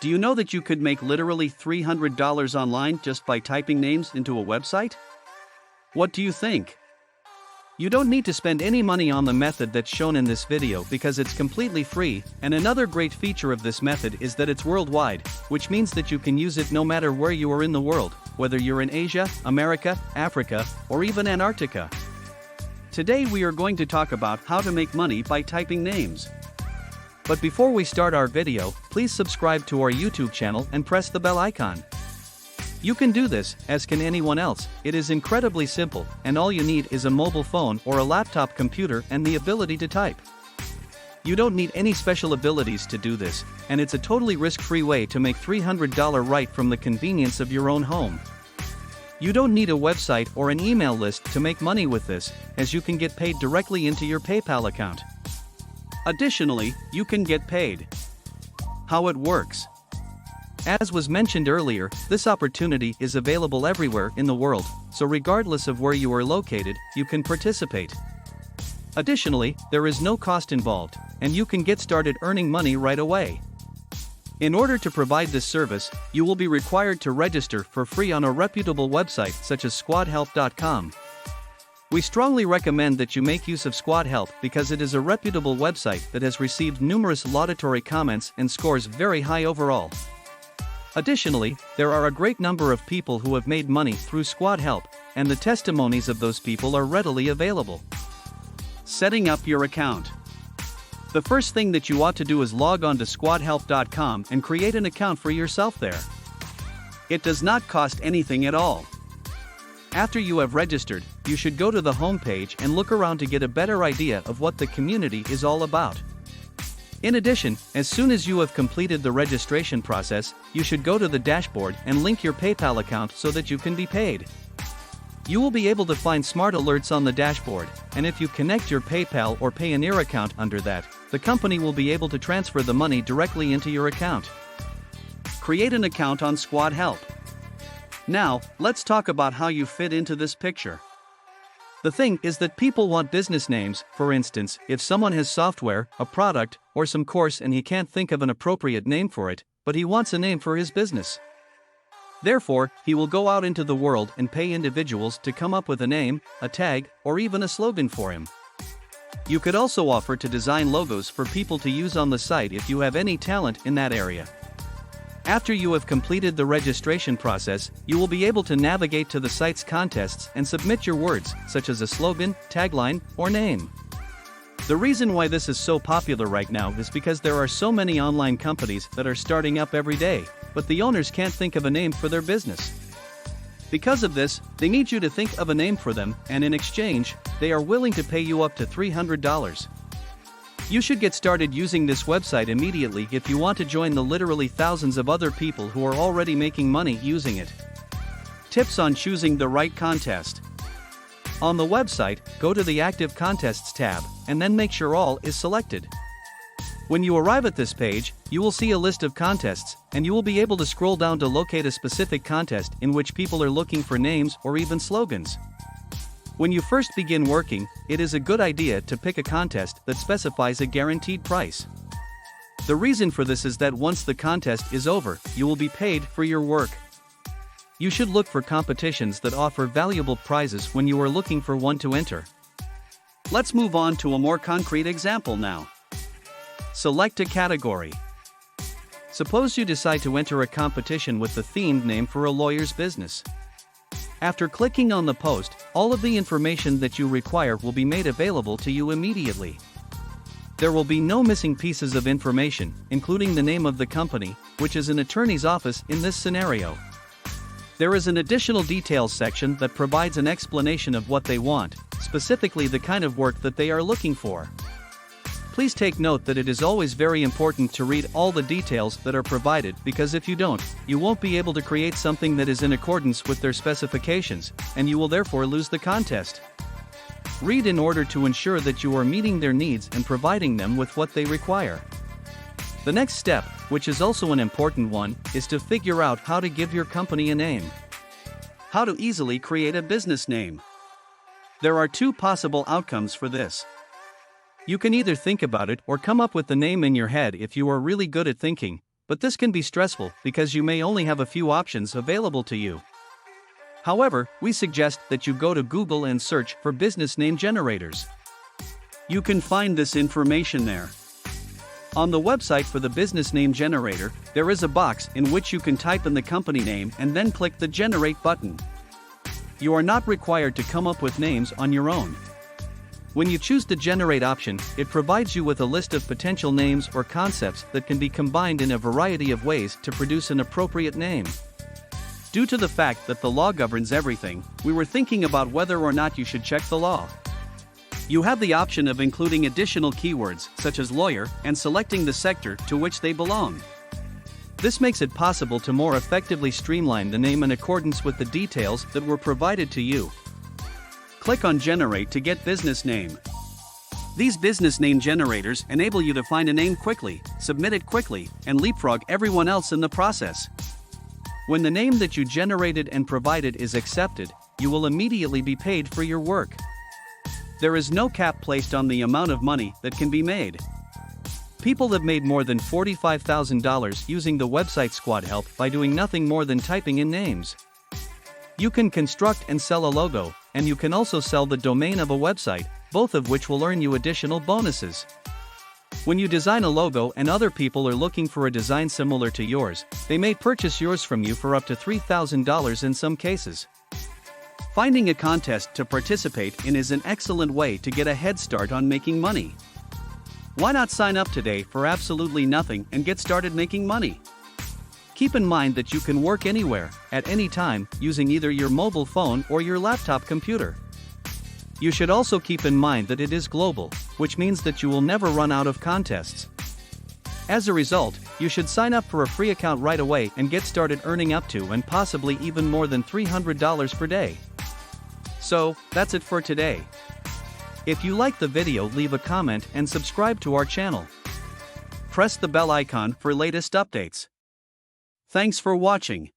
Do you know that you could make literally $300 online just by typing names into a website? What do you think? You don't need to spend any money on the method that's shown in this video because it's completely free, and another great feature of this method is that it's worldwide, which means that you can use it no matter where you are in the world, whether you're in Asia, America, Africa, or even Antarctica. Today we are going to talk about how to make money by typing names. But before we start our video, please subscribe to our YouTube channel and press the bell icon. You can do this, as can anyone else. It is incredibly simple, and all you need is a mobile phone or a laptop computer and the ability to type. You don't need any special abilities to do this, and it's a totally risk-free way to make $300 right from the convenience of your own home. You don't need a website or an email list to make money with this, as you can get paid directly into your PayPal account. Additionally, you can get paid. How it works. As was mentioned earlier, this opportunity is available everywhere in the world, so regardless of where you are located, you can participate. Additionally, there is no cost involved, and you can get started earning money right away. In order to provide this service, you will be required to register for free on a reputable website such as squadhelp.com. We strongly recommend that you make use of Squad Help because it is a reputable website that has received numerous laudatory comments and scores very high overall. Additionally, there are a great number of people who have made money through Squad Help, and the testimonies of those people are readily available. Setting up your account. The first thing that you ought to do is log on to squadhelp.com and create an account for yourself there. It does not cost anything at all. After you have registered, you should go to the homepage and look around to get a better idea of what the community is all about. In addition, as soon as you have completed the registration process, you should go to the dashboard and link your PayPal account so that you can be paid. You will be able to find smart alerts on the dashboard, and if you connect your PayPal or Payoneer account under that, the company will be able to transfer the money directly into your account. Create an account on Squad Help. Now, let's talk about how you fit into this picture. The thing is that people want business names. For instance, if someone has software, a product, or some course and he can't think of an appropriate name for it, but he wants a name for his business. Therefore, he will go out into the world and pay individuals to come up with a name, a tag, or even a slogan for him. You could also offer to design logos for people to use on the site if you have any talent in that area. After you have completed the registration process, you will be able to navigate to the site's contests and submit your words, such as a slogan, tagline, or name. The reason why this is so popular right now is because there are so many online companies that are starting up every day, but the owners can't think of a name for their business. Because of this, they need you to think of a name for them, and in exchange, they are willing to pay you up to $300. You should get started using this website immediately if you want to join the literally thousands of other people who are already making money using it. Tips on choosing the right contest. On the website, go to the Active Contests tab, and then make sure All is selected. When you arrive at this page, you will see a list of contests, and you will be able to scroll down to locate a specific contest in which people are looking for names or even slogans. When you first begin working, it is a good idea to pick a contest that specifies a guaranteed price. The reason for this is that once the contest is over, you will be paid for your work. You should look for competitions that offer valuable prizes when you are looking for one to enter. Let's move on to a more concrete example now. Select a category. Suppose you decide to enter a competition with the themed name for a lawyer's business. After clicking on the post, all of the information that you require will be made available to you immediately. There will be no missing pieces of information, including the name of the company, which is an attorney's office in this scenario. There is an additional details section that provides an explanation of what they want, specifically the kind of work that they are looking for. Please take note that it is always very important to read all the details that are provided because if you don't, you won't be able to create something that is in accordance with their specifications, and you will therefore lose the contest. Read in order to ensure that you are meeting their needs and providing them with what they require. The next step, which is also an important one, is to figure out how to give your company a name. How to easily create a business name. There are two possible outcomes for this. You can either think about it or come up with the name in your head if you are really good at thinking, but this can be stressful because you may only have a few options available to you. However, we suggest that you go to Google and search for business name generators. You can find this information there. On the website for the business name generator, there is a box in which you can type in the company name and then click the Generate button. You are not required to come up with names on your own. When you choose the Generate option, it provides you with a list of potential names or concepts that can be combined in a variety of ways to produce an appropriate name. Due to the fact that the law governs everything, we were thinking about whether or not you should check the law. You have the option of including additional keywords, such as lawyer, and selecting the sector to which they belong. This makes it possible to more effectively streamline the name in accordance with the details that were provided to you. Click on Generate to get business name. These business name generators enable you to find a name quickly, submit it quickly, and leapfrog everyone else in the process. When the name that you generated and provided is accepted, you will immediately be paid for your work. There is no cap placed on the amount of money that can be made. People have made more than $45,000 using the website Squad Help by doing nothing more than typing in names. You can construct and sell a logo, and you can also sell the domain of a website, both of which will earn you additional bonuses. When you design a logo and other people are looking for a design similar to yours, they may purchase yours from you for up to $3,000 in some cases. Finding a contest to participate in is an excellent way to get a head start on making money. Why not sign up today for absolutely nothing and get started making money? Keep in mind that you can work anywhere, at any time, using either your mobile phone or your laptop computer. You should also keep in mind that it is global, which means that you will never run out of contests. As a result, you should sign up for a free account right away and get started earning up to and possibly even more than $300 per day. So, that's it for today. If you like the video, leave a comment and subscribe to our channel. Press the bell icon for latest updates. Thanks for watching.